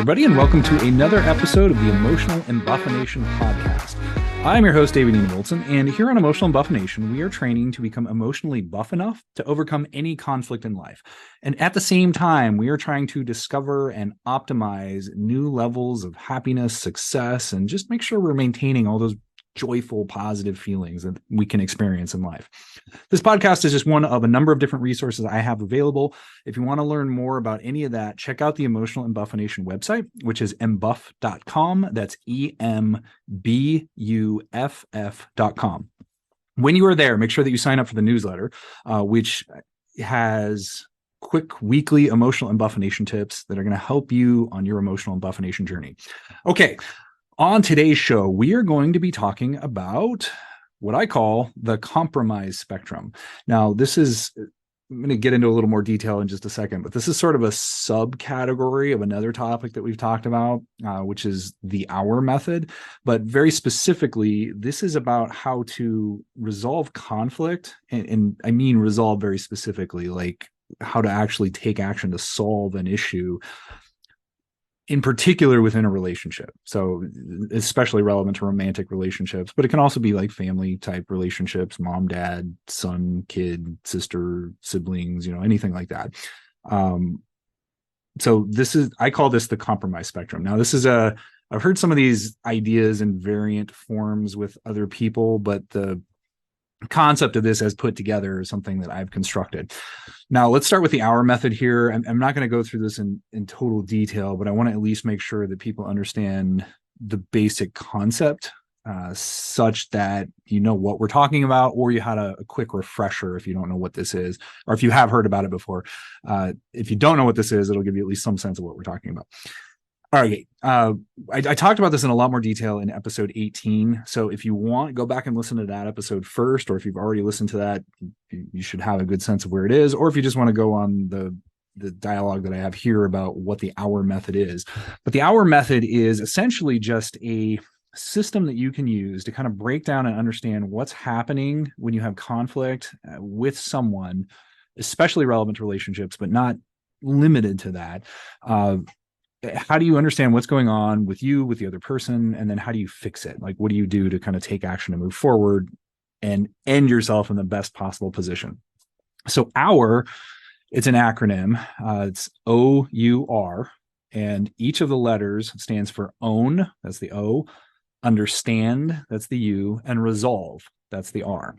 everybody, and welcome to another episode of the Emotional Embuffination podcast. I'm your host, David Ian Wilson, and here on Emotional Embuffination, we are training to become emotionally buff enough to overcome any conflict in life. And at the same time, we are trying to discover and optimize new levels of happiness, success, and just make sure we're maintaining all those joyful, positive feelings that we can experience in life. This podcast is just one of a number of different resources I have available. If you want to learn more about any of that, check out the Emotional Embuffination website, which is embuff.com. That's EMBUFF.com. When you are there, make sure that you sign up for the newsletter, which has quick weekly emotional embuffination tips that are going to help you on your emotional embuffination journey. Okay. On today's show, we are going to be talking about what I call the compromise spectrum. Now, I'm going to get into a little more detail in just a second, but this is sort of a subcategory of another topic that we've talked about, which is the hour method. But very specifically, this is about how to resolve conflict. And I mean resolve very specifically, like how to actually take action to solve an issue, in particular within a relationship. So especially relevant to romantic relationships, but it can also be like family type relationships, mom, dad, son, kid, sister, siblings, anything like that. So I call this the compromise spectrum. Now I've heard some of these ideas in variant forms with other people, but the concept of this as put together is something that I've constructed. Now, let's start with the hour method here. I'm not going to go through this in total detail, but I want to at least make sure that people understand the basic concept such that you know what we're talking about, or you had a quick refresher if you don't know what this is, or if you have heard about it before. If you don't know what this is, it'll give you at least some sense of what we're talking about. All right. I talked about this in a lot more detail in episode 18. So if you want, go back and listen to that episode first, or if you've already listened to that, you should have a good sense of where it is. Or if you just want to go on the dialogue that I have here about what the hour method is. But the hour method is essentially just a system that you can use to kind of break down and understand what's happening when you have conflict with someone, especially relevant to relationships, but not limited to that. How do you understand what's going on with you, with the other person? And then how do you fix it? Like, what do you do to kind of take action to move forward and end yourself in the best possible position? So hour, it's an acronym. It's OUR, and each of the letters stands for own, that's the O, understand, that's the U, and resolve, that's the R.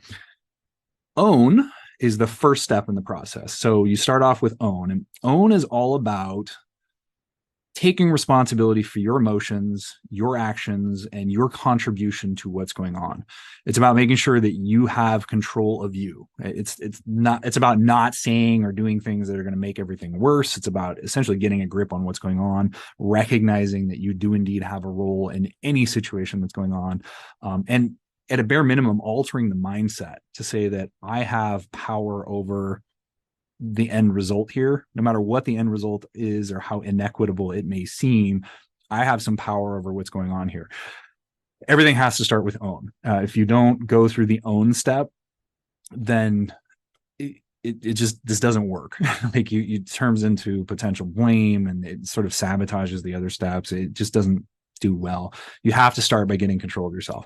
Own is the first step in the process. So you start off with own, and own is all about taking responsibility for your emotions, your actions, and your contribution to what's going on. It's about making sure that you have control of you. It's about not saying or doing things that are going to make everything worse. It's about essentially getting a grip on what's going on, recognizing that you do indeed have a role in any situation that's going on. And at a bare minimum, altering the mindset to say that I have power over the end result here. No matter what the end result is or how inequitable it may seem, I have some power over what's going on here. Everything has to start with own. If you don't go through the own step, then this doesn't work. Like it turns into potential blame, and it sort of sabotages the other steps. It just doesn't do well. You have to start by getting control of yourself.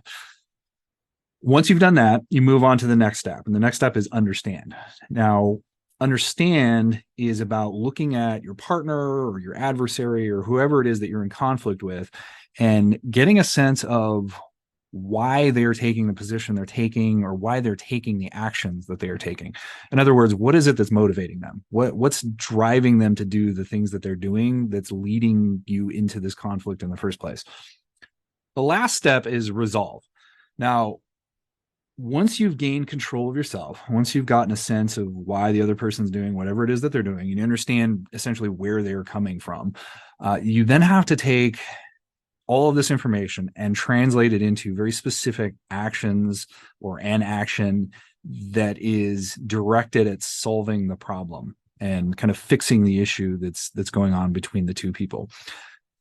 Once you've done that, you move on to the next step. And the next step is understand. Now, understand is about looking at your partner or your adversary or whoever it is that you're in conflict with and getting a sense of why they're taking the position they're taking, or why they're taking the actions that they are taking. In other words, what is it that's motivating them? What's driving them to do the things that they're doing that's leading you into this conflict in the first place? The last step is resolve. Now, once you've gained control of yourself, once you've gotten a sense of why the other person's doing whatever it is that they're doing, and you understand essentially where they're coming from, you then have to take all of this information and translate it into very specific actions or an action that is directed at solving the problem and kind of fixing the issue that's going on between the two people.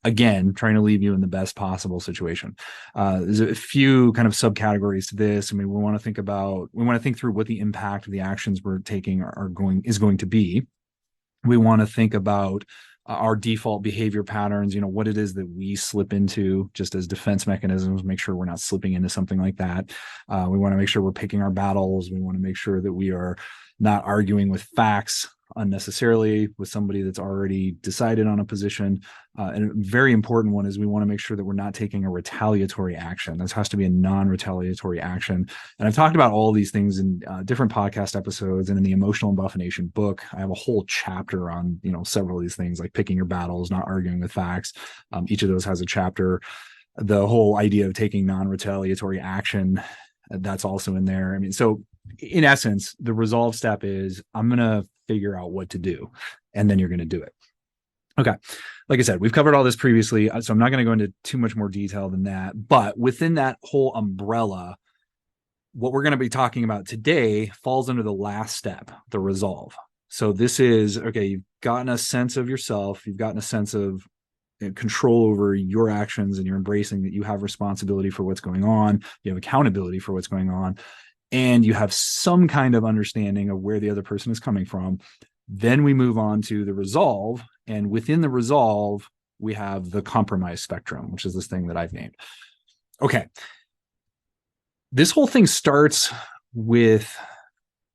Again, trying to leave you in the best possible situation. There's a few kind of subcategories to this. I mean, we want to think through what the impact of the actions we're taking is going to be. We want to think about our default behavior patterns, what it is that we slip into just as defense mechanisms, make sure we're not slipping into something like that. We want to make sure we're picking our battles. We want to make sure that we are not arguing with facts unnecessarily with somebody that's already decided on a position. And a very important one is we want to make sure that we're not taking a retaliatory action. This has to be a non-retaliatory action. And I've talked about all these things in different podcast episodes and in the Emotional Embuffination book. I have a whole chapter on, several of these things like picking your battles, not arguing with facts. Each of those has a chapter. The whole idea of taking non-retaliatory action, that's also in there. I mean, so in essence, the resolve step is I'm going to figure out what to do, and then you're going to do it. Okay. Like I said, we've covered all this previously, so I'm not going to go into too much more detail than that. But within that whole umbrella, what we're going to be talking about today falls under the last step, the resolve. So this is, okay, you've gotten a sense of yourself. You've gotten a sense of control over your actions, and you're embracing that you have responsibility for what's going on. You have accountability for what's going on, and you have some kind of understanding of where the other person is coming from. Then we move on to the resolve. And within the resolve, we have the compromise spectrum, which is this thing that I've named. Okay. This whole thing starts with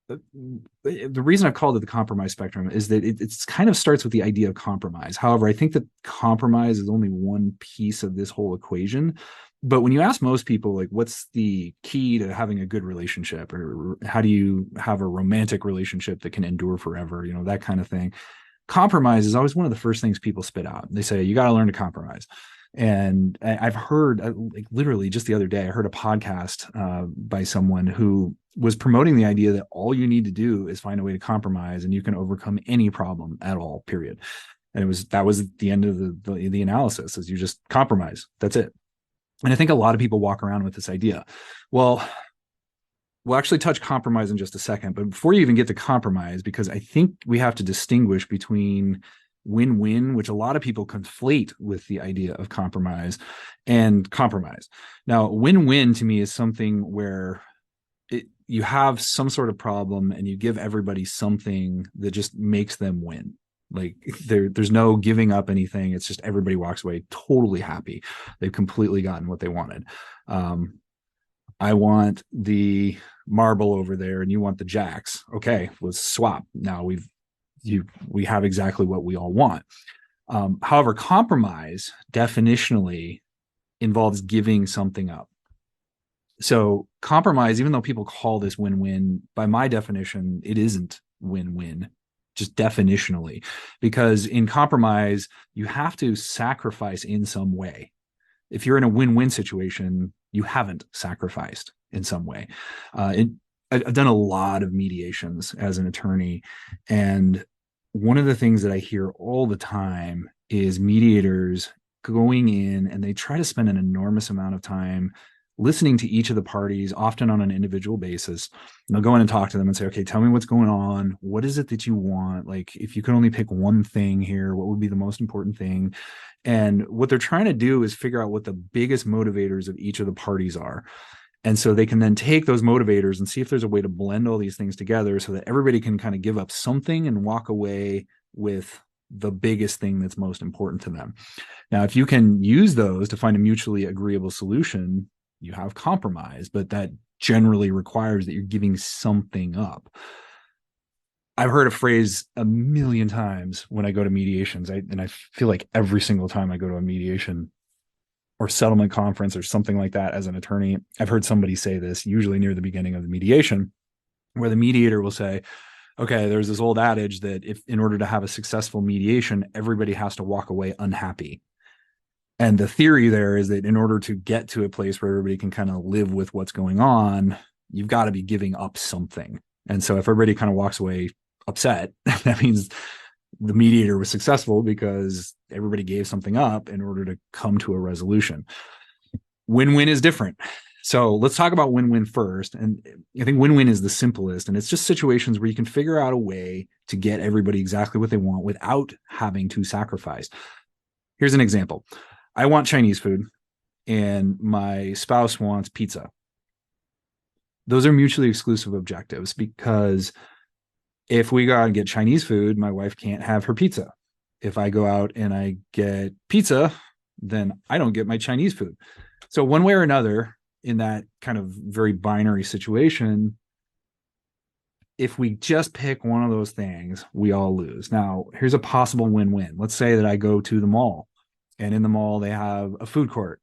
the reason I've called it the compromise spectrum is that it's kind of starts with the idea of compromise. However, I think that compromise is only one piece of this whole equation. But when you ask most people, like, what's the key to having a good relationship, or how do you have a romantic relationship that can endure forever, that kind of thing, compromise is always one of the first things people spit out. They say, you got to learn to compromise. And I've heard, like, literally just the other day, I heard a podcast by someone who was promoting the idea that all you need to do is find a way to compromise, and you can overcome any problem at all, period. And that was the end of the analysis, is you just compromise. That's it. And I think a lot of people walk around with this idea. Well, we'll actually touch compromise in just a second. But before you even get to compromise, because I think we have to distinguish between win-win, which a lot of people conflate with the idea of compromise, and compromise. Now, win-win to me is something where you have some sort of problem and you give everybody something that just makes them win. Like there's no giving up anything. It's just everybody walks away totally happy. They've completely gotten what they wanted. I want the marble over there and you want the jacks. Okay, let's swap. Now we have exactly what we all want. However, compromise definitionally involves giving something up. So compromise, even though people call this win-win, by my definition, it isn't win-win, just definitionally, because in compromise, you have to sacrifice in some way. If you're in a win-win situation, you haven't sacrificed in some way. I've done a lot of mediations as an attorney, and one of the things that I hear all the time is mediators going in and they try to spend an enormous amount of time listening to each of the parties, often on an individual basis. And they'll go in and talk to them and say, okay, tell me what's going on. What is it that you want? Like, if you could only pick one thing here, what would be the most important thing? And what they're trying to do is figure out what the biggest motivators of each of the parties are. And so they can then take those motivators and see if there's a way to blend all these things together so that everybody can kind of give up something and walk away with the biggest thing that's most important to them. Now, if you can use those to find a mutually agreeable solution, you have compromise, but that generally requires that you're giving something up. I've heard a phrase a million times when I go to mediations, and I feel like every single time I go to a mediation or settlement conference or something like that as an attorney, I've heard somebody say this, usually near the beginning of the mediation, where the mediator will say, okay, there's this old adage that if in order to have a successful mediation, everybody has to walk away unhappy. And the theory there is that in order to get to a place where everybody can kind of live with what's going on, you've got to be giving up something. And so if everybody kind of walks away upset, that means the mediator was successful because everybody gave something up in order to come to a resolution. Win-win is different. So let's talk about win-win first. And I think win-win is the simplest. And it's just situations where you can figure out a way to get everybody exactly what they want without having to sacrifice. Here's an example. I want Chinese food and my spouse wants pizza. Those are mutually exclusive objectives, because if we go out and get Chinese food, my wife can't have her pizza. If I go out and I get pizza, then I don't get my Chinese food. So one way or another, in that kind of very binary situation, if we just pick one of those things, we all lose. Now, here's a possible win-win. Let's say that I go to the mall, and in the mall they have a food court.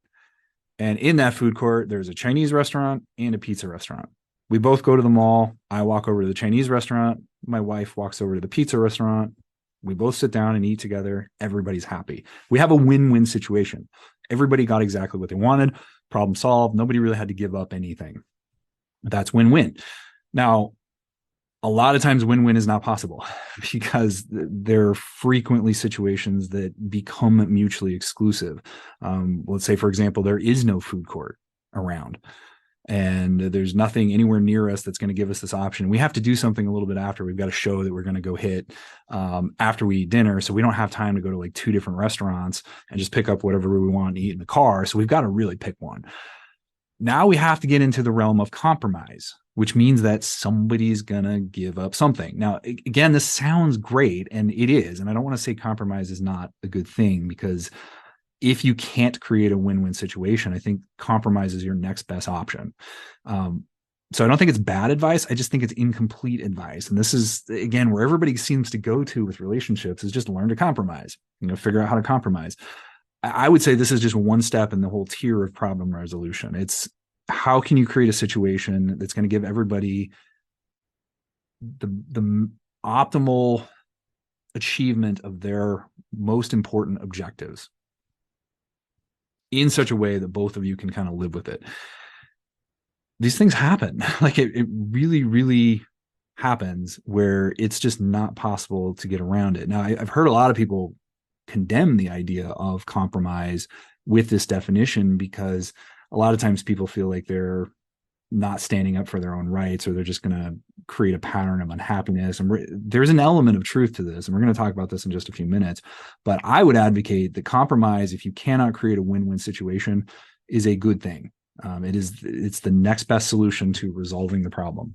And in that food court, there's a Chinese restaurant and a pizza restaurant. We both go to the mall. I walk over to the Chinese restaurant. My wife walks over to the pizza restaurant. We both sit down and eat together. Everybody's happy. We have a win-win situation. Everybody got exactly what they wanted. Problem solved. Nobody really had to give up anything. That's win-win. Now, a lot of times win-win is not possible because there are frequently situations that become mutually exclusive. Let's say, for example, there is no food court around and there's nothing anywhere near us that's going to give us this option. We have to do something a little bit after. We've got a show that we're going to go hit after we eat dinner. So we don't have time to go to like 2 different restaurants and just pick up whatever we want to eat in the car. So we've got to really pick one. Now we have to get into the realm of compromise, which means that somebody's going to give up something. Now, again, this sounds great, and it is. And I don't want to say compromise is not a good thing, because if you can't create a win-win situation, I think compromise is your next best option. So I don't think it's bad advice. I just think it's incomplete advice. And this is, again, where everybody seems to go to with relationships, is just learn to compromise, figure out how to compromise. I would say this is just one step in the whole tier of problem resolution. It's how can you create a situation that's going to give everybody the optimal achievement of their most important objectives in such a way that both of you can kind of live with it. These things happen. Like it really, really happens where it's just not possible to get around it. Now, I've heard a lot of people condemn the idea of compromise with this definition, because a lot of times people feel like they're not standing up for their own rights, or they're just going to create a pattern of unhappiness. And there's an element of truth to this, and we're going to talk about this in just a few minutes. But I would advocate that compromise, if you cannot create a win-win situation, is a good thing. It's the next best solution to resolving the problem.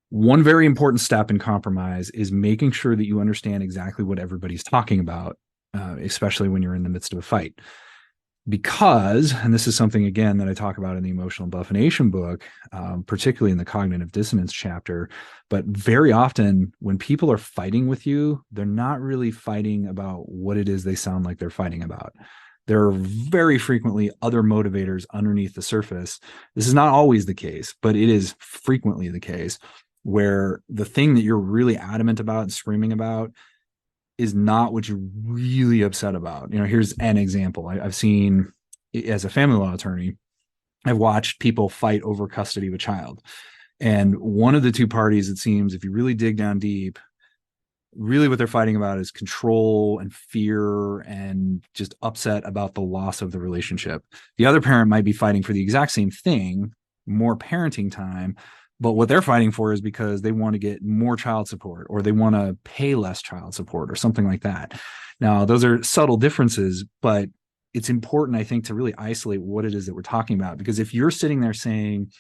One very important step in compromise is making sure that you understand exactly what everybody's talking about, especially when you're in the midst of a fight. Because, and this is something, again, that I talk about in the Emotional Embuffination book, particularly in the cognitive dissonance chapter, but very often when people are fighting with you, they're not really fighting about what it is they sound like they're fighting about. There are very frequently other motivators underneath the surface. This is not always the case, but it is frequently the case, where the thing that you're really adamant about and screaming about is not what you're really upset about. Here's an example. I've seen, as a family law attorney, I've watched people fight over custody of a child. And one of the two parties, it seems, if you really dig down deep, really what they're fighting about is control and fear and just upset about the loss of the relationship. The other parent might be fighting for the exact same thing, more parenting time, but what they're fighting for is because they want to get more child support, or they want to pay less child support, or something like that. Now, those are subtle differences, but it's important, I think, to really isolate what it is that we're talking about. Because if you're sitting there saying,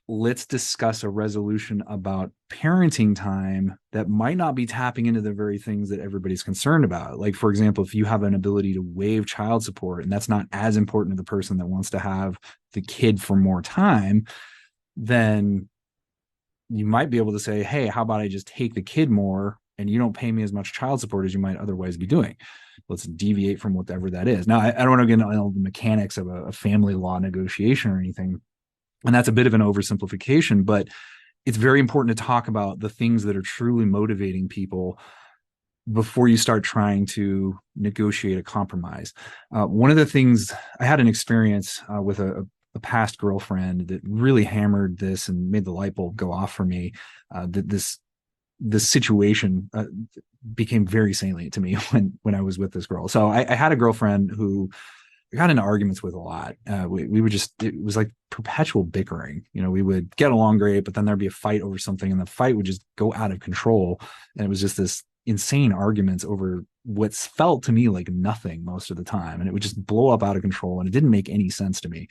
let's discuss a resolution about parenting time, that might not be tapping into the very things that everybody's concerned about. Like, for example, if you have an ability to waive child support, and that's not as important to the person that wants to have the kid for more time, then you might be able to say, hey, how about I just take the kid more and you don't pay me as much child support as you might otherwise be doing. Let's deviate from whatever that is. Now, I don't want to get into the mechanics of a family law negotiation or anything, and that's a bit of an oversimplification, but it's very important to talk about the things that are truly motivating people before you start trying to negotiate a compromise. One of the things, I had an experience with a past girlfriend that really hammered this and made the light bulb go off for me. That this situation became very salient to me when I was with this girl. So I had a girlfriend who I got into arguments with a lot. We would just, it was like perpetual bickering. We would get along great, but then there'd be a fight over something, and the fight would just go out of control. And it was just this insane arguments over what's felt to me like nothing most of the time. And it would just blow up out of control, and it didn't make any sense to me.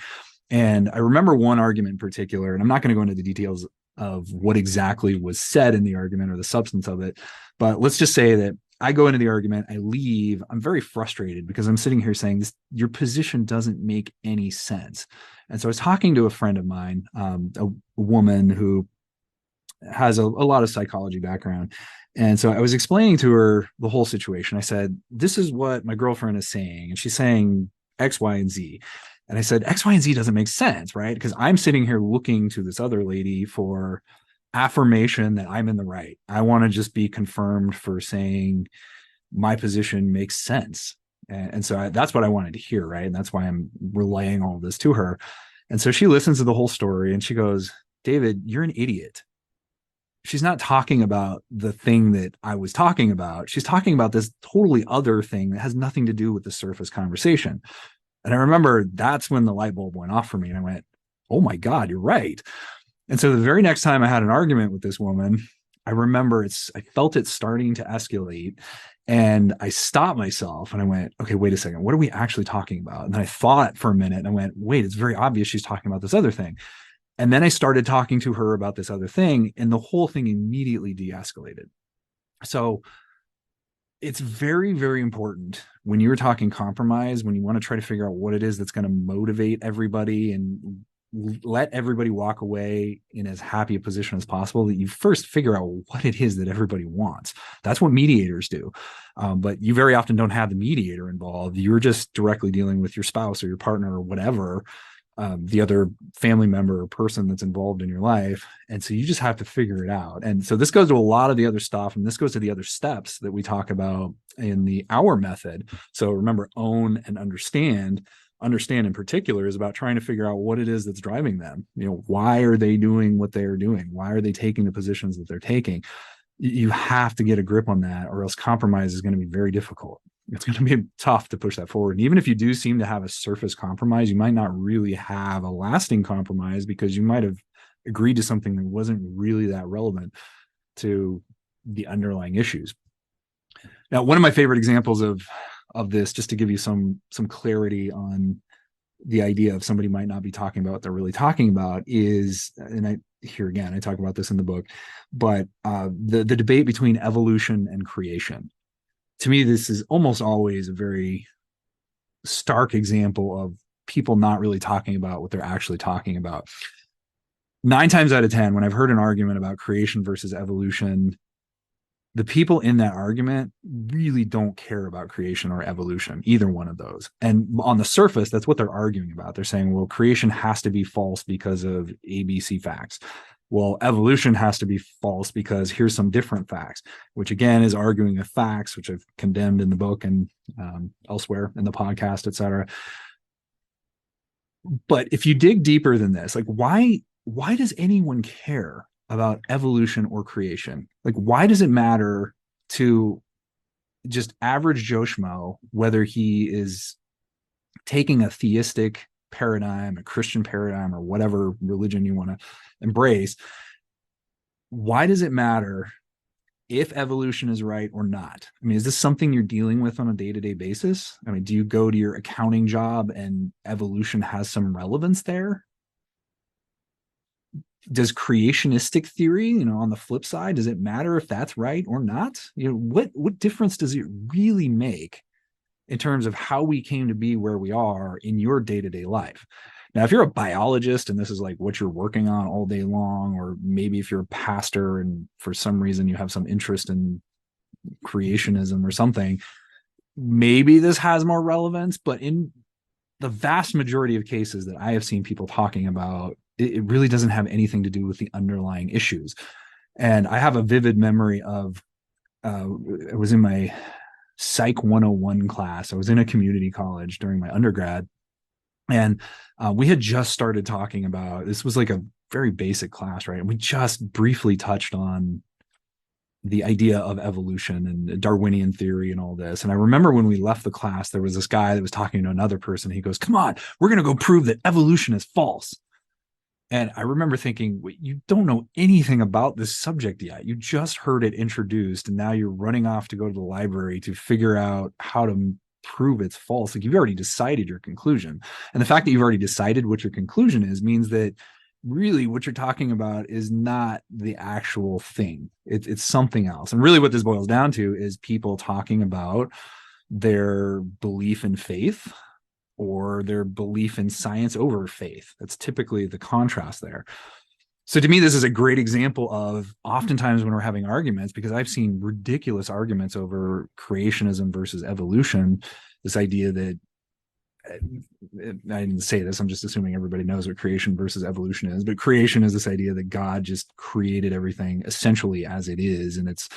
And I remember one argument in particular, and I'm not going to go into the details of what exactly was said in the argument or the substance of it, but let's just say that I go into the argument, I leave, I'm very frustrated because I'm sitting here saying this, your position doesn't make any sense. And so I was talking to a friend of mine, a woman who has a lot of psychology background. And so I was explaining to her the whole situation. I said, this is what my girlfriend is saying. And she's saying X, Y, and Z. And I said, X, Y, and Z doesn't make sense, right? Because I'm sitting here looking to this other lady for affirmation that I'm in the right. I want to just be confirmed for saying my position makes sense. And so that's what I wanted to hear, right? And that's why I'm relaying all of this to her. And so she listens to the whole story and she goes, David, you're an idiot. She's not talking about the thing that I was talking about. She's talking about this totally other thing that has nothing to do with the surface conversation. And I remember that's when the light bulb went off for me. And I went, oh my God, you're right. And so the very next time I had an argument with this woman, I remember I felt it starting to escalate. And I stopped myself and I went, okay, wait a second. What are we actually talking about? And then I thought for a minute and I went, wait, it's very obvious she's talking about this other thing. And then I started talking to her about this other thing, and the whole thing immediately de-escalated. So it's very, very important when you're talking compromise, when you want to try to figure out what it is that's going to motivate everybody and let everybody walk away in as happy a position as possible, that you first figure out what it is that everybody wants. That's what mediators do. But you very often don't have the mediator involved. You're just directly dealing with your spouse or your partner or whatever, the other family member or person that's involved in your life. And so you just have to figure it out. And so this goes to a lot of the other stuff, and this goes to the other steps that we talk about in the hour method. So remember, own and understand. Understand in particular is about trying to figure out what it is that's driving them. Why are they doing what they are doing? Why are they taking the positions that they're taking? You have to get a grip on that, or else compromise is going to be very difficult. It's going to be tough to push that forward. And even if you do seem to have a surface compromise, you might not really have a lasting compromise because you might have agreed to something that wasn't really that relevant to the underlying issues. Now, one of my favorite examples of this, just to give you some clarity on the idea of somebody might not be talking about what they're really talking about, is, and I talk about this in the book, but the debate between evolution and creation. To me, this is almost always a very stark example of people not really talking about what they're actually talking about. 9 times out of 10, when I've heard an argument about creation versus evolution, the people in that argument really don't care about creation or evolution, either one of those. And on the surface, that's what they're arguing about. They're saying, well, creation has to be false because of ABC facts. Well, evolution has to be false because here's some different facts, which again is arguing the facts, which I've condemned in the book and elsewhere in the podcast, et cetera. But if you dig deeper than this, like why does anyone care about evolution or creation? Like, why does it matter to just average Joe Schmo whether he is taking a theistic paradigm, a Christian paradigm, or whatever religion you want to embrace? Why does it matter if evolution is right or not? I mean, is this something you're dealing with on a day-to-day basis? I mean, do you go to your accounting job and evolution has some relevance there? Does creationistic theory, on the flip side, does it matter if that's right or not? What difference does it really make in terms of how we came to be where we are in your day-to-day life? Now, if you're a biologist and this is like what you're working on all day long, or maybe if you're a pastor and for some reason you have some interest in creationism or something, maybe this has more relevance. But in the vast majority of cases that I have seen people talking about, it really doesn't have anything to do with the underlying issues. And I have a vivid memory of, it was in my Psych 101 class. I was in a community college during my undergrad. And we had just started talking about, this was like a very basic class, right? And we just briefly touched on the idea of evolution and Darwinian theory and all this. And I remember when we left the class, there was this guy that was talking to another person. He goes, come on, we're going to go prove that evolution is false. And I remember thinking, wait, you don't know anything about this subject yet. You just heard it introduced, and now you're running off to go to the library to figure out how to prove it's false. Like, you've already decided your conclusion. And the fact that you've already decided what your conclusion is means that really what you're talking about is not the actual thing. It's something else. And really what this boils down to is people talking about their belief in faith or their belief in science over faith. That's typically the contrast there. So to me, this is a great example of oftentimes when we're having arguments, because I've seen ridiculous arguments over creationism versus evolution, this idea that I didn't say this, I'm just assuming everybody knows what creation versus evolution is, but creation is this idea that God just created everything essentially as it is, and it's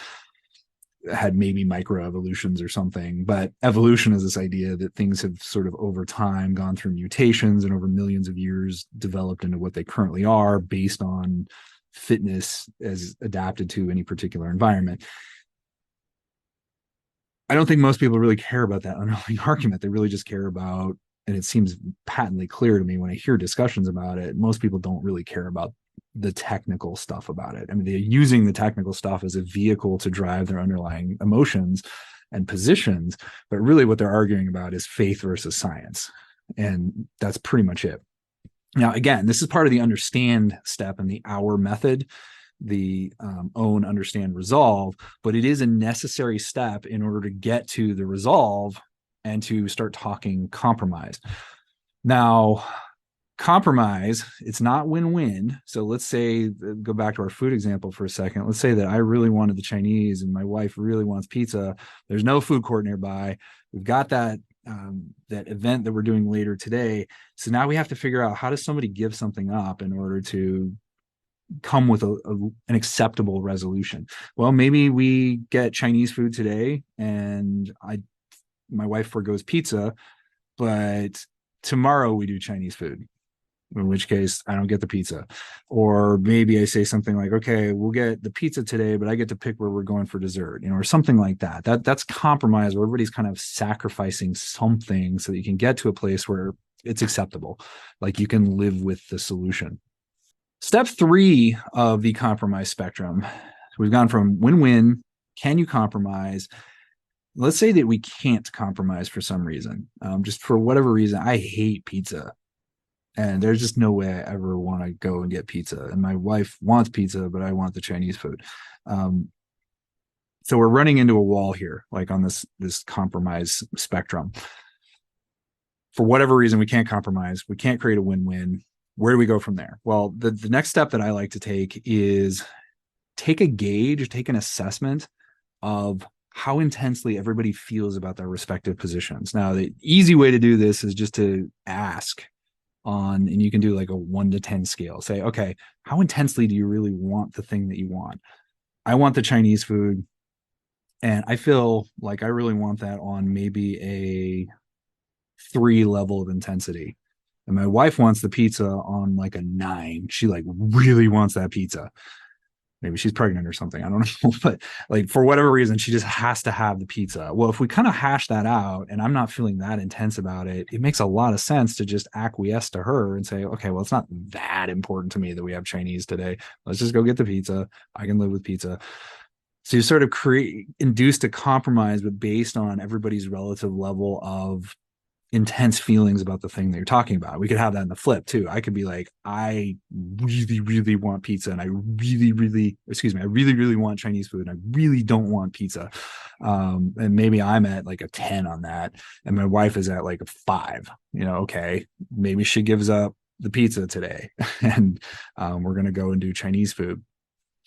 had maybe microevolutions or something. But evolution is this idea that things have sort of over time gone through mutations and over millions of years developed into what they currently are based on fitness as adapted to any particular environment. I don't think most people really care about that underlying argument. They really just care about, and it seems patently clear to me when I hear discussions about it, most people don't really care about the technical stuff about it. I mean, they're using the technical stuff as a vehicle to drive their underlying emotions and positions, but really what they're arguing about is faith versus science. And that's pretty much it. Now, again, this is part of the understand step in the hour method, the own, understand, resolve, but it is a necessary step in order to get to the resolve and to start talking compromise. Now, compromise, it's not win-win. So let's say, go back to our food example for a second. Let's say that I really wanted the Chinese and my wife really wants pizza. There's no food court nearby. We've got that event that we're doing later today. So now we have to figure out, how does somebody give something up in order to come with an acceptable resolution? Well, maybe we get Chinese food today and my wife forgoes pizza, but tomorrow we do Chinese food, in which case I don't get the pizza. Or maybe I say something like, okay, we'll get the pizza today, but I get to pick where we're going for dessert, or something like that. That's compromise, where everybody's kind of sacrificing something so that you can get to a place where it's acceptable, like you can live with the solution. Step 3 of the compromise spectrum, we've gone from win-win, can you compromise? Let's say that we can't compromise for some reason. Just for whatever reason, I hate pizza. And there's just no way I ever want to go and get pizza. And my wife wants pizza, but I want the Chinese food. So we're running into a wall here, like on this compromise spectrum. For whatever reason, we can't compromise. We can't create a win-win. Where do we go from there? Well, the next step that I like to take is take a gauge, take an assessment of how intensely everybody feels about their respective positions. Now, the easy way to do this is just to ask and you can do like a 1 to 10 scale. Say, okay, how intensely do you really want the thing that you want? I want the Chinese food, and I feel like I really want that on maybe a 3 level of intensity. And my wife wants the pizza on like a 9. She like really wants that pizza. Maybe she's pregnant or something, I don't know, but like for whatever reason, she just has to have the pizza. Well, if we kind of hash that out and I'm not feeling that intense about it, it makes a lot of sense to just acquiesce to her and say, okay, well, it's not that important to me that we have Chinese today. Let's just go get the pizza. I can live with pizza. So you sort of induced a compromise, but based on everybody's relative level of intense feelings about the thing that you're talking about. We could have that in the flip too. I could be like, I really, really want pizza, and I really, really want Chinese food, and I really don't want pizza. And maybe I'm at like a 10 on that, and my wife is at like a 5. Okay, maybe she gives up the pizza today, and we're gonna go and do Chinese food.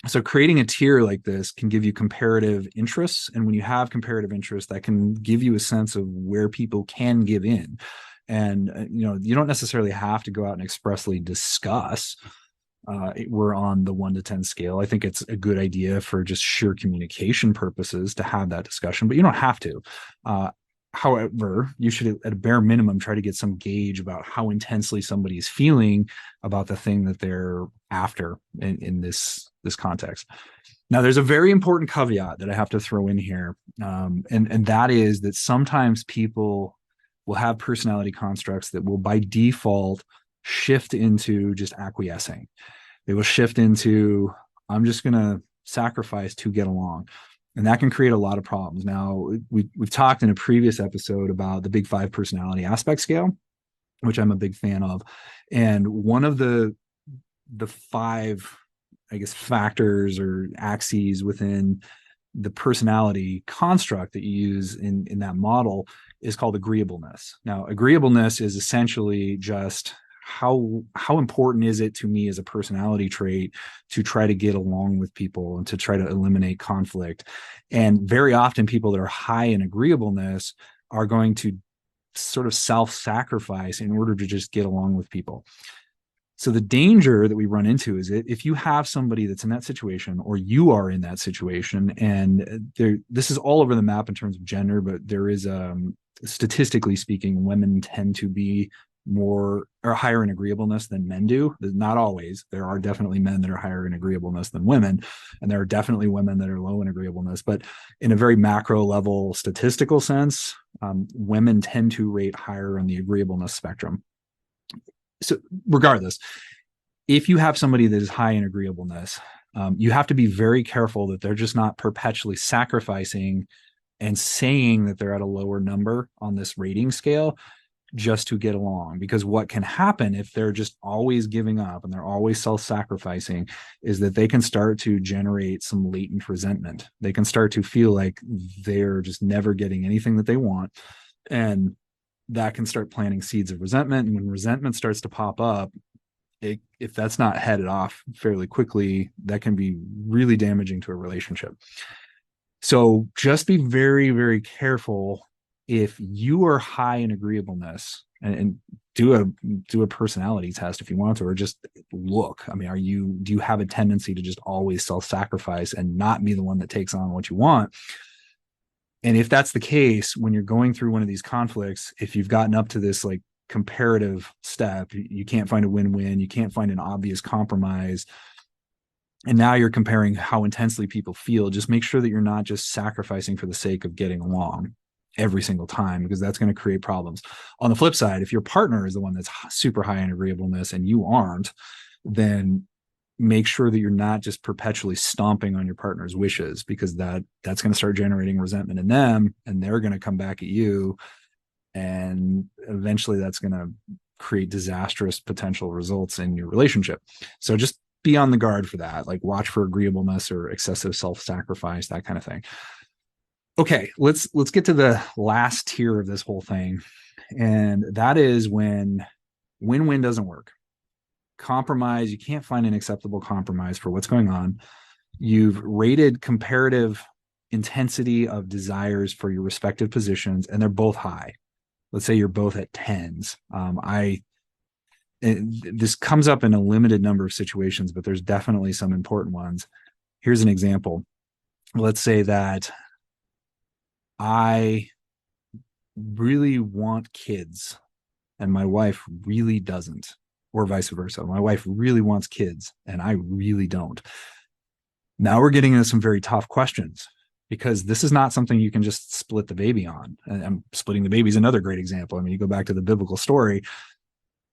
So creating a tier like this can give you comparative interests. And when you have comparative interests, that can give you a sense of where people can give in. And, you don't necessarily have to go out and expressly discuss. We're on the 1 to 10 scale. I think it's a good idea for just sheer communication purposes to have that discussion, but you don't have to. However, you should at a bare minimum try to get some gauge about how intensely somebody's feeling about the thing that they're after in this context. Now, there's a very important caveat that I have to throw in here, and that is that sometimes people will have personality constructs that will by default shift into just acquiescing. They will shift into, I'm just going to sacrifice to get along. And that can create a lot of problems. Now, we've talked in a previous episode about the Big 5 personality aspect scale, which I'm a big fan of. And one of the the five, I guess, factors or axes within the personality construct that you use in that model is called agreeableness. Now, agreeableness is essentially just how important is it to me as a personality trait to try to get along with people and to try to eliminate conflict. And very often people that are high in agreeableness are going to sort of self-sacrifice in order to just get along with people. So the danger that we run into is if you have somebody that's in that situation, or you are in that situation, and this is all over the map in terms of gender, but there is, statistically speaking, women tend to be more or higher in agreeableness than men do. Not always. There are definitely men that are higher in agreeableness than women, and there are definitely women that are low in agreeableness. But in a very macro level statistical sense, women tend to rate higher on the agreeableness spectrum. So regardless, if you have somebody that is high in agreeableness, you have to be very careful that they're just not perpetually sacrificing and saying that they're at a lower number on this rating scale just to get along. Because what can happen if they're just always giving up and they're always self-sacrificing is that they can start to generate some latent resentment. They can start to feel like they're just never getting anything that they want. And that can start planting seeds of resentment. And when resentment starts to pop up, if that's not headed off fairly quickly, that can be really damaging to a relationship. So just be very, very careful. If you are high in agreeableness, and do a personality test if you want to, or just look. I mean, do you have a tendency to just always self-sacrifice and not be the one that takes on what you want? And if that's the case, when you're going through one of these conflicts, if you've gotten up to this like comparative step, you can't find a win-win, you can't find an obvious compromise, and now you're comparing how intensely people feel, just make sure that you're not just sacrificing for the sake of getting along every single time, because that's going to create problems. On the flip side, if your partner is the one that's super high in agreeableness and you aren't, then make sure that you're not just perpetually stomping on your partner's wishes, because that's going to start generating resentment in them, and they're going to come back at you, and eventually that's going to create disastrous potential results in your relationship. So just be on the guard for that. Like, watch for agreeableness or excessive self-sacrifice, that kind of thing. Okay, let's get to the last tier of this whole thing, and that is when win-win doesn't work. Compromise, you can't find an acceptable compromise for what's going on. You've rated comparative intensity of desires for your respective positions, and they're both high. Let's say you're both at 10s. This comes up in a limited number of situations, but there's definitely some important ones. Here's an example. Let's say that I really want kids and my wife really doesn't, or vice versa. My wife really wants kids and I really don't. Now we're getting into some very tough questions, because this is not something you can just split the baby on. And splitting the baby is another great example. I mean, you go back to the biblical story,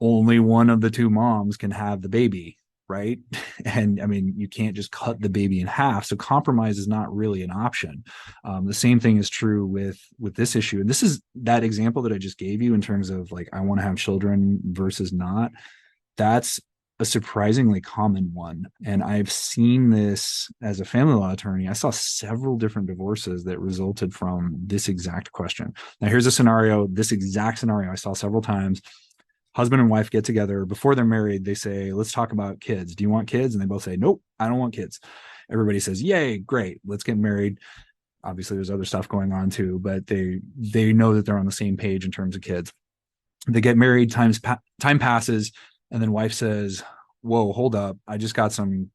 only one of the two moms can have the baby, right? And I mean, you can't just cut the baby in half. So compromise is not really an option. The same thing is true with this issue. And this is that example that I just gave you in terms of like, I want to have children versus not. That's a surprisingly common one. And I've seen this as a family law attorney. I saw several different divorces that resulted from this exact question. Now, here's a scenario, this exact scenario I saw several times. Husband and wife get together before they're married. They say, let's talk about kids. Do you want kids? And they both say, nope, I don't want kids. Everybody says, yay, great, let's get married. Obviously there's other stuff going on too, but they know that they're on the same page in terms of kids. They get married, time passes, and then wife says, whoa, hold up, I just got some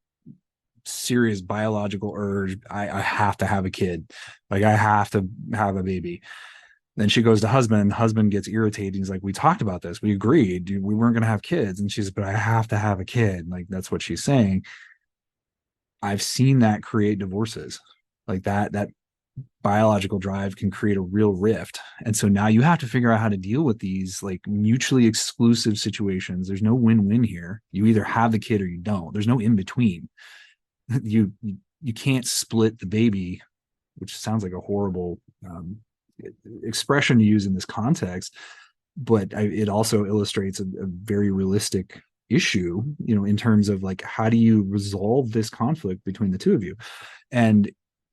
serious biological urge. I have to have a kid. Like, I have to have a baby. Then she goes to husband gets irritated. He's like, we talked about this. We agreed. We weren't going to have kids. And she's, but I have to have a kid. Like, that's what she's saying. I've seen that create divorces. Like that biological drive can create a real rift. And so now you have to figure out how to deal with these like mutually exclusive situations. There's no win-win here. You either have the kid or you don't. There's no in between. You can't split the baby, which sounds like a horrible expression to use in this context, but it also illustrates a very realistic issue, in terms of like, how do you resolve this conflict between the two of you? And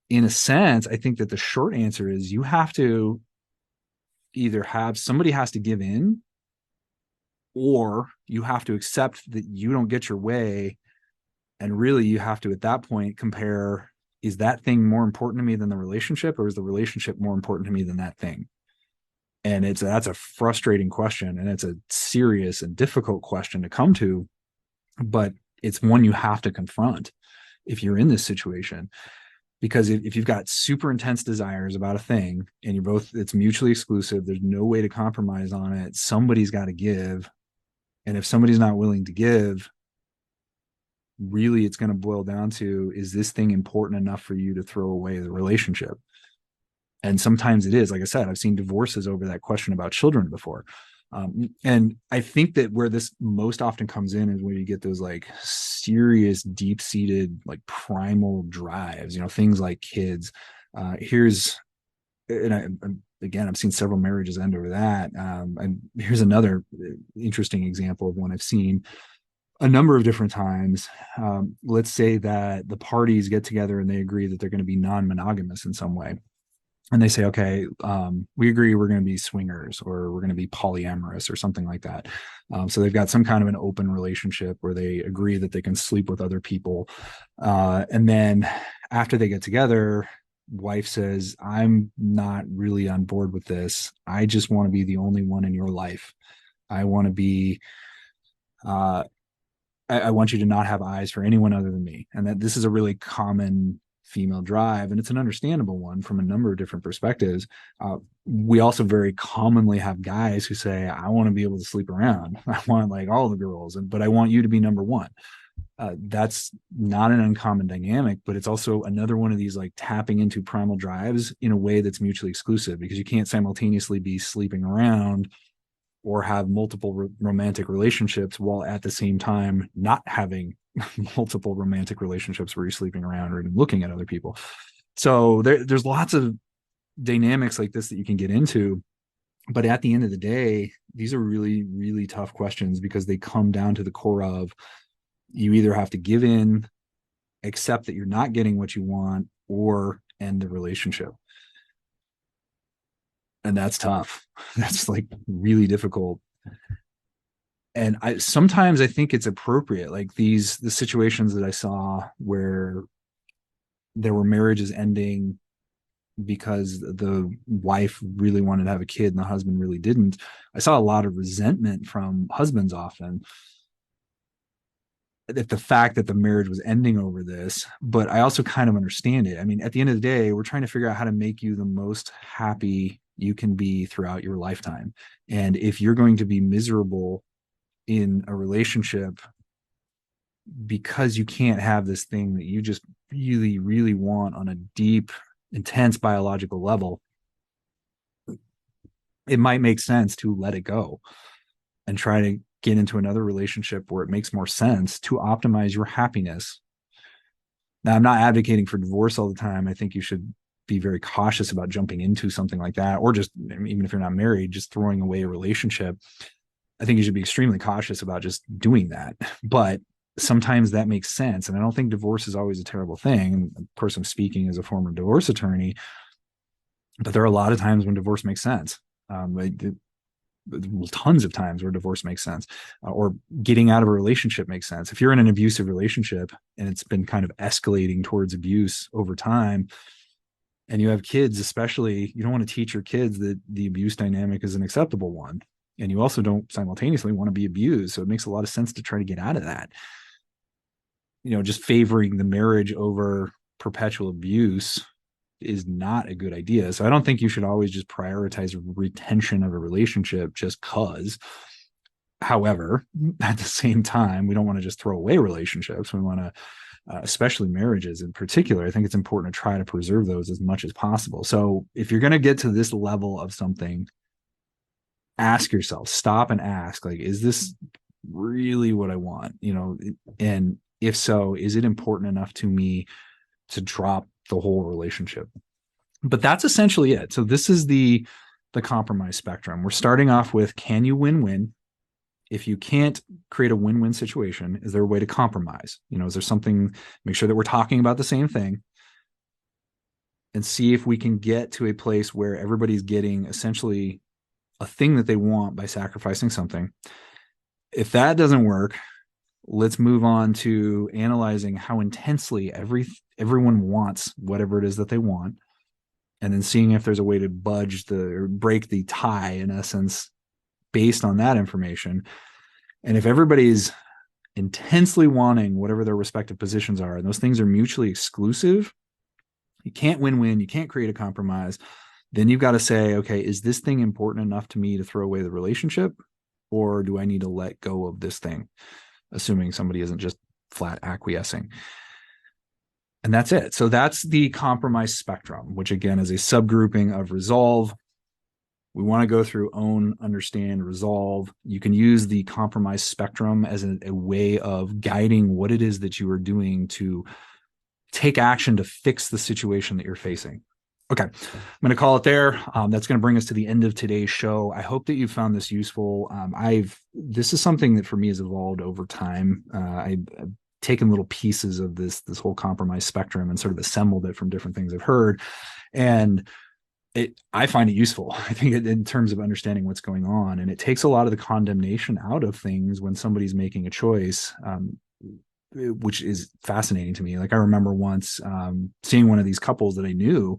in a sense, I think that the short answer is you have to either have somebody has to give in, or you have to accept that you don't get your way. And really, you have to, at that point, compare, is that thing more important to me than the relationship, or is the relationship more important to me than that thing? And that's a frustrating question, and it's a serious and difficult question to come to, but it's one you have to confront if you're in this situation. Because if you've got super intense desires about a thing and you're both, it's mutually exclusive, there's no way to compromise on it, somebody's got to give. And if somebody's not willing to give, really it's going to boil down to, is this thing important enough for you to throw away the relationship? And sometimes it is. Like I said, I've seen divorces over that question about children before. And I think that where this most often comes in is when you get those like serious, deep-seated, like primal drives, things like kids. Again, I've seen several marriages end over that. And here's another interesting example of one I've seen a number of different times. Let's say that the parties get together and they agree that they're going to be non-monogamous in some way. And they say, okay, we agree we're going to be swingers, or we're going to be polyamorous or something like that. So they've got some kind of an open relationship where they agree that they can sleep with other people. And then after they get together, wife says, I'm not really on board with this. I just want to be the only one in your life. I want to be, I want you to not have eyes for anyone other than me. And that this is a really common female drive, and it's an understandable one from a number of different perspectives. We also very commonly have guys who say, I want to be able to sleep around. I want like all the girls, but I want you to be number one. That's not an uncommon dynamic, but it's also another one of these like tapping into primal drives in a way that's mutually exclusive, because you can't simultaneously be sleeping around or have multiple romantic relationships while at the same time not having multiple romantic relationships where you're sleeping around or even looking at other people. So there's lots of dynamics like this that you can get into. But at the end of the day, these are really, really tough questions, because they come down to the core of, you either have to give in, accept that you're not getting what you want, or end the relationship. And that's tough. That's like really difficult. And sometimes I think it's appropriate, like the situations that I saw where there were marriages ending because the wife really wanted to have a kid and the husband really didn't. I saw a lot of resentment from husbands often at the fact that the marriage was ending over this. But I also kind of understand it. I mean, at the end of the day, we're trying to figure out how to make you the most happy you can be throughout your lifetime. And if you're going to be miserable in a relationship because you can't have this thing that you just really, really want on a deep, intense biological level, it might make sense to let it go and try to get into another relationship where it makes more sense to optimize your happiness. Now, I'm not advocating for divorce all the time. I think you should be very cautious about jumping into something like that, or just, even if you're not married, just throwing away a relationship. I think you should be extremely cautious about just doing that. But sometimes that makes sense. And I don't think divorce is always a terrible thing. And of course, I'm speaking as a former divorce attorney, but there are a lot of times when divorce makes sense. Tons of times where divorce makes sense, or getting out of a relationship makes sense. If you're in an abusive relationship and it's been kind of escalating towards abuse over time, and you have kids, especially, you don't want to teach your kids that the abuse dynamic is an acceptable one. And you also don't simultaneously want to be abused. So it makes a lot of sense to try to get out of that. Just favoring the marriage over perpetual abuse is not a good idea. So I don't think you should always just prioritize retention of a relationship just cause. However, at the same time, we don't want to just throw away relationships. We want to, especially marriages in particular, I think it's important to try to preserve those as much as possible. So if you're going to get to this level of something, ask yourself, stop and ask, like, is this really what I want? And if so, is it important enough to me to drop the whole relationship? But that's essentially it. So this is the compromise spectrum. We're starting off with, can you win-win? if you can't create a win-win situation, is there a way to compromise? Is there something, make sure that we're talking about the same thing, and see if we can get to a place where everybody's getting essentially a thing that they want by sacrificing something. If that doesn't work, let's move on to analyzing how intensely everyone wants whatever it is that they want, and then seeing if there's a way to break the tie, in essence, based on that information. And if everybody's intensely wanting whatever their respective positions are, and those things are mutually exclusive, you can't win-win, you can't create a compromise, then you've got to say, okay, is this thing important enough to me to throw away the relationship, or do I need to let go of this thing, assuming somebody isn't just flat acquiescing? And that's it. So that's the compromise spectrum, which again is a subgrouping of resolve. We want to go through own, understand, resolve. You can use the compromise spectrum as a way of guiding what it is that you are doing to take action to fix the situation that you're facing. Okay, I'm going to call it there. That's going to bring us to the end of today's show. I hope that you found this useful. This is something that for me has evolved over time. I've taken little pieces of this whole compromise spectrum and sort of assembled it from different things I've heard, and I find it useful. I think in terms of understanding what's going on, and it takes a lot of the condemnation out of things when somebody's making a choice, which is fascinating to me. Like I remember once seeing one of these couples that I knew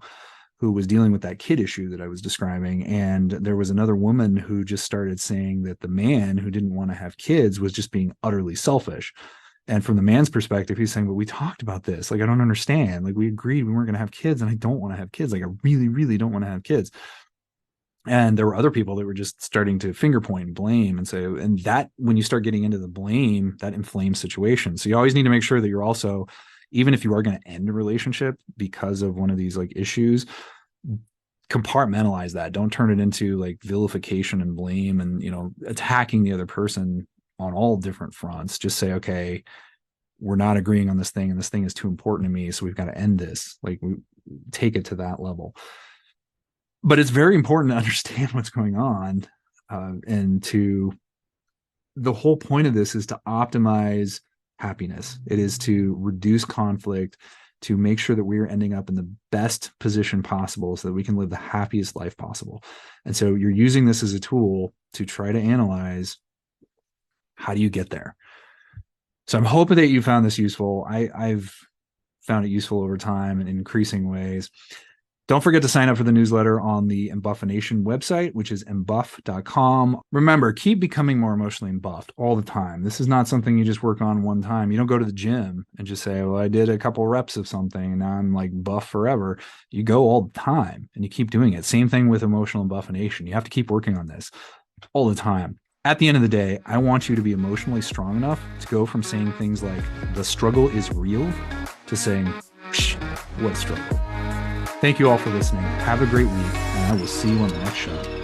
who was dealing with that kid issue that I was describing. And there was another woman who just started saying that the man who didn't want to have kids was just being utterly selfish. And from the man's perspective, he's saying, but we talked about this. Like, I don't understand. Like, we agreed we weren't going to have kids, and I don't want to have kids. Like, I really, really don't want to have kids. And there were other people that were just starting to finger point and blame and say, and that when you start getting into the blame, that inflames situations. So you always need to make sure that you're also, even if you are going to end a relationship because of one of these like issues, compartmentalize that. Don't turn it into like vilification and blame and, attacking the other person on all different fronts. Just say, okay, we're not agreeing on this thing, and this thing is too important to me, so we've got to end this. Like, we take it to that level. But it's very important to understand what's going on, and the whole point of this is to optimize happiness. It is to reduce conflict, to make sure that we're ending up in the best position possible so that we can live the happiest life possible. And so you're using this as a tool to try to analyze, how do you get there? So I'm hoping that you found this useful. I've found it useful over time in increasing ways. Don't forget to sign up for the newsletter on the Embuffination website, which is embuff.com. Remember, keep becoming more emotionally embuffed all the time. This is not something you just work on one time. You don't go to the gym and just say, well, I did a couple reps of something and now I'm like buff forever. You go all the time and you keep doing it. Same thing with emotional embuffination. You have to keep working on this all the time. At the end of the day, I want you to be emotionally strong enough to go from saying things like, the struggle is real, to saying, what struggle? Thank you all for listening. Have a great week, and I will see you on the next show.